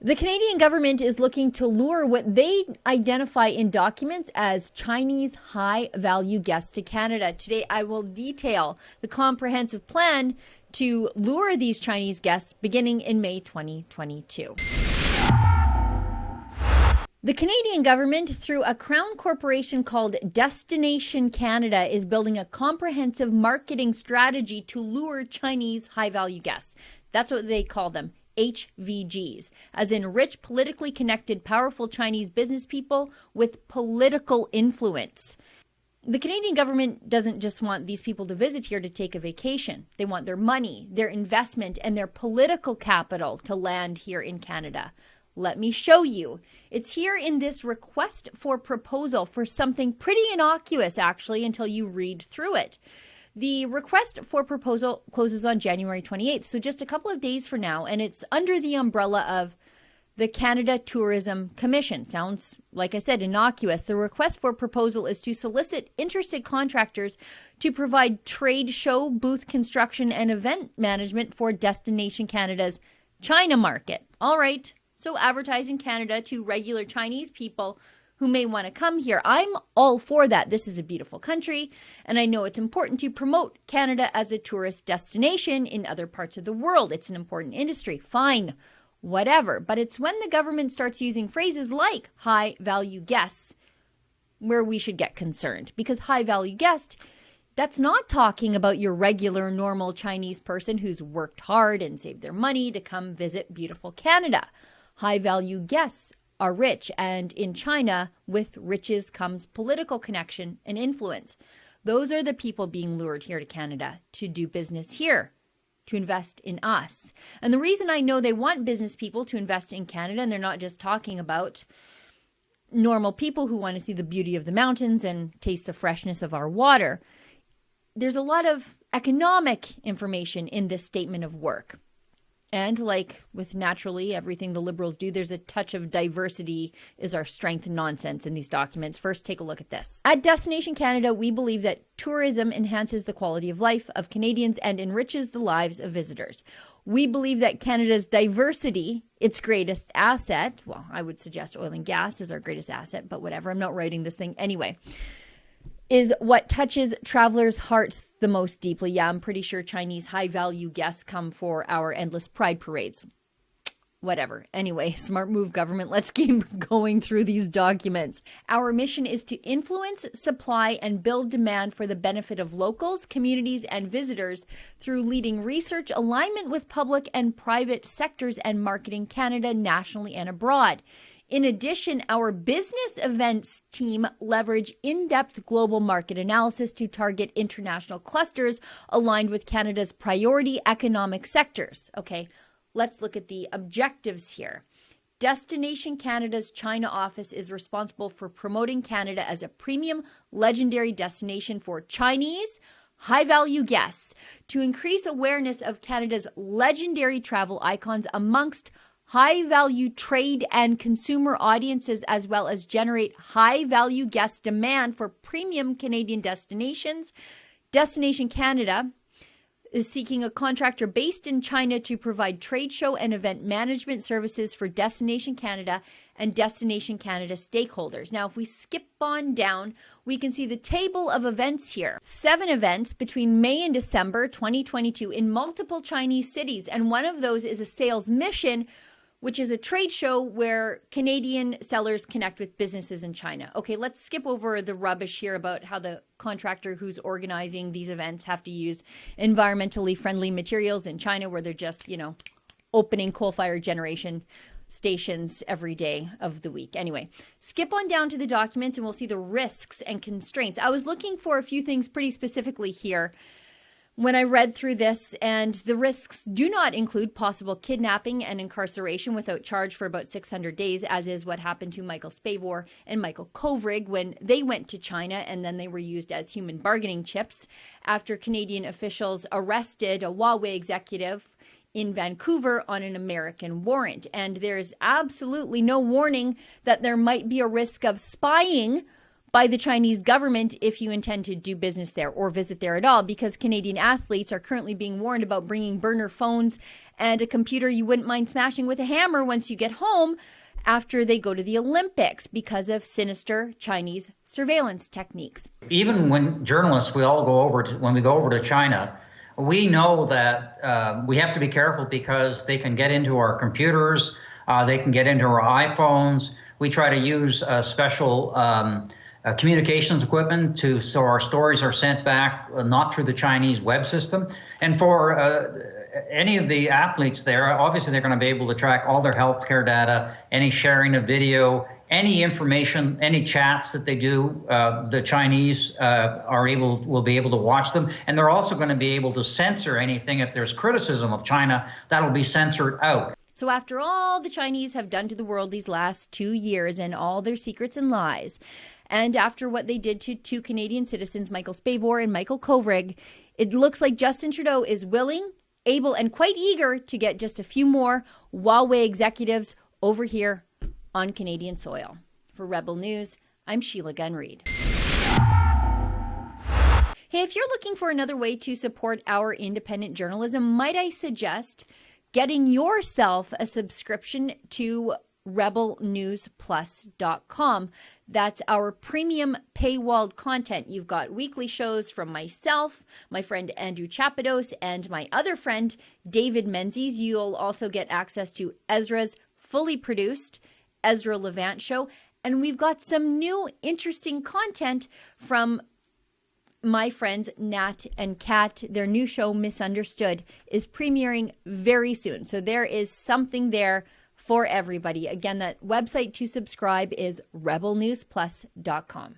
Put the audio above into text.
The Canadian government is looking to lure what they identify in documents as Chinese high-value guests to Canada. Today, I will detail the comprehensive plan to lure these Chinese guests beginning in May 2022. The Canadian government, through a crown corporation called Destination Canada, is building a comprehensive marketing strategy to lure Chinese high-value guests. That's what they call them. HVGs, as in rich, politically connected, powerful Chinese business people with political influence. The Canadian government doesn't just want these people to visit here to take a vacation. They want their money, their investment, and their political capital to land here in Canada. Let me show you. It's here in this request for proposal for something pretty innocuous, actually, until you read through it. The request for proposal closes on January 28th, so just a couple of days from now, and it's under the umbrella of the Canada Tourism Commission. Sounds, like I said, innocuous. The request for proposal is to solicit interested contractors to provide trade show, booth construction, and event management for Destination Canada's China market. All right, so advertising Canada to regular Chinese people who may want to come here. I'm all for that. This is a beautiful country, and I know it's important to promote Canada as a tourist destination in other parts of the world. It's an important industry. Fine, whatever. But it's when the government starts using phrases like high-value guests where we should get concerned, because high-value guest, that's not talking about your regular, normal Chinese person who's worked hard and saved their money to come visit beautiful Canada. High-value guests are rich, and in China, with riches comes political connection and influence. Those are the people being lured here to Canada to do business here, to invest in us. And the reason I know they want business people to invest in Canada, and they're not just talking about normal people who want to see the beauty of the mountains and taste the freshness of our water, there's a lot of economic information in this statement of work. And like with naturally everything the Liberals do, there's a touch of diversity is our strength nonsense in these documents. First, take a look at this. At Destination Canada, we believe that tourism enhances the quality of life of Canadians and enriches the lives of visitors. We believe that Canada's diversity, its greatest asset, well, I would suggest oil and gas is our greatest asset, but whatever, I'm not writing this thing anyway, is what touches travelers' hearts the most deeply. Yeah, I'm pretty sure Chinese high-value guests come for our endless pride parades. Whatever. Anyway, smart move, government. Let's keep going through these documents. Our mission is to influence, supply, and build demand for the benefit of locals, communities, and visitors through leading research, alignment with public and private sectors, and marketing Canada nationally and abroad. In addition, our business events team leverage in-depth global market analysis to target international clusters aligned with Canada's priority economic sectors. Okay, let's look at the objectives here. Destination Canada's China office is responsible for promoting Canada as a premium, legendary destination for Chinese high-value guests to increase awareness of Canada's legendary travel icons amongst high-value trade and consumer audiences, as well as generate high-value guest demand for premium Canadian destinations. Destination Canada is seeking a contractor based in China to provide trade show and event management services for Destination Canada and Destination Canada stakeholders. Now, if we skip on down, we can see the table of events here. 7 events between May and December 2022 in multiple Chinese cities, and one of those is a sales mission, which is a trade show where Canadian sellers connect with businesses in China. Okay, let's skip over the rubbish here about how the contractor who's organizing these events have to use environmentally friendly materials in China, where they're just, opening coal-fired generation stations every day of the week. Anyway, skip on down to the documents and we'll see the risks and constraints. I was looking for a few things pretty specifically here when I read through this, and the risks do not include possible kidnapping and incarceration without charge for about 600 days, as is what happened to Michael Spavor and Michael Kovrig when they went to China, and then they were used as human bargaining chips after Canadian officials arrested a Huawei executive in Vancouver on an American warrant. And there's absolutely no warning that there might be a risk of spying by the Chinese government if you intend to do business there or visit there at all, because Canadian athletes are currently being warned about bringing burner phones and a computer you wouldn't mind smashing with a hammer once you get home after they go to the Olympics because of sinister Chinese surveillance techniques. Even when journalists, when we go over to China, we know that we have to be careful because they can get into our computers, they can get into our iPhones. We try to use special communications equipment so our stories are sent back not through the Chinese web system. And for any of the athletes there, obviously they're going to be able to track all their healthcare data, any sharing of video, any information, any chats that they do. The Chinese will be able to watch them, and they're also going to be able to censor anything. If there's criticism of China, that'll be censored out. So after all the Chinese have done to the world these last 2 years and all their secrets and lies, and after what they did to two Canadian citizens, Michael Spavor and Michael Kovrig, it looks like Justin Trudeau is willing, able, and quite eager to get just a few more Huawei executives over here on Canadian soil. For Rebel News, I'm Sheila Gunn Reid. Hey, if you're looking for another way to support our independent journalism, might I suggest getting yourself a subscription to rebelnewsplus.com. That's our premium paywalled content. You've got weekly shows from myself, my friend Andrew Chapados, and my other friend David Menzies. You'll also get access to Ezra's fully produced Ezra Levant show. And we've got some new interesting content from my friends Nat and Kat. Their new show, Misunderstood, is premiering very soon. So there is something there for everybody. Again, that website to subscribe is rebelnewsplus.com.